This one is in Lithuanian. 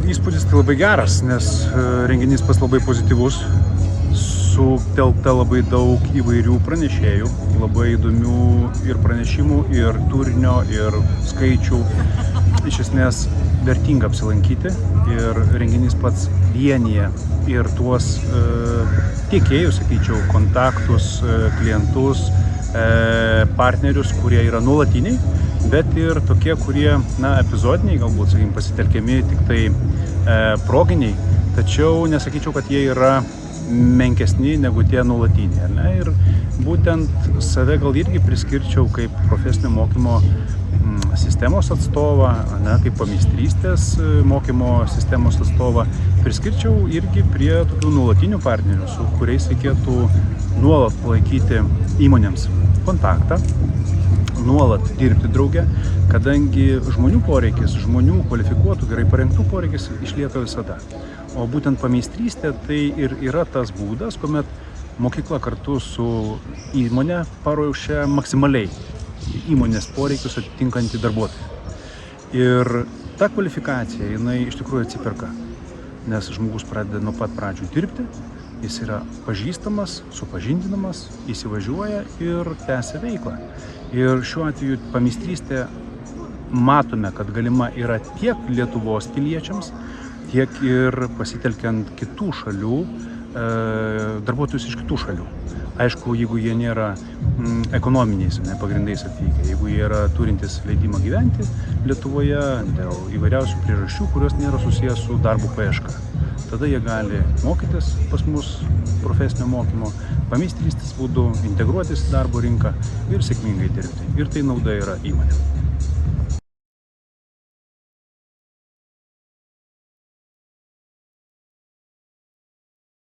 įspūdis tai labai geras, nes renginys pats labai pozityvus, sutelkta labai daug įvairių pranešėjų, labai įdomių ir pranešimų, ir turinio, ir skaičių. Iš esmės vertinga apsilankyti ir renginys pats vienyje ir tuos tiekėjus, sakyčiau, kontaktus, klientus, partnerius, kurie yra nuolatiniai, bet ir tokie, kurie, epizodiniai, galbūt, pasitelkiami tik tai proginiai, tačiau nesakyčiau, kad jie yra menkesni negu tie nuolatiniai, ne? Ir būtent save gal irgi priskirčiau kaip profesinio mokymo sistemos atstovą, kaip pameistrystės mokymo sistemos atstovą, priskirčiau irgi prie tokių nuolatinių partnerių, su kuriais reikėtų nuolat palaikyti įmonėms kontaktą, nuolat dirbti drauge, kadangi žmonių poreikis, žmonių kvalifikuotų, gerai parengtų poreikis išlieka visada. O būtent pameistrystė tai ir yra tas būdas, kuomet mokykla kartu su įmonė paruošia maksimaliai įmonės poreikius atitinkantį darbuotoją. Ir ta kvalifikacija, jinai iš tikrųjų atsiperka, nes žmogus pradeda nuo pat pradžių dirbti, jis yra pažįstamas, supažindinamas, įsivažiuoja ir tęsia veiklą. Ir šiuo atveju pameistrystė matome, kad galima yra tiek Lietuvos piliečiams, tiek ir pasitelkiant kitų šalių, darbuotojus iš kitų šalių. Aišku, jeigu jie nėra ekonominiais pagrindais atvykę, jeigu jie yra turintys leidimą gyventi Lietuvoje dėl įvairiausių priežasčių, kurios nėra susijęs su darbo paieška. Tada jie gali mokytis pas mus profesinio mokymo, pameistrystės būdu, integruotis į darbo rinką ir sėkmingai dirbti. Ir tai nauda yra įmonė.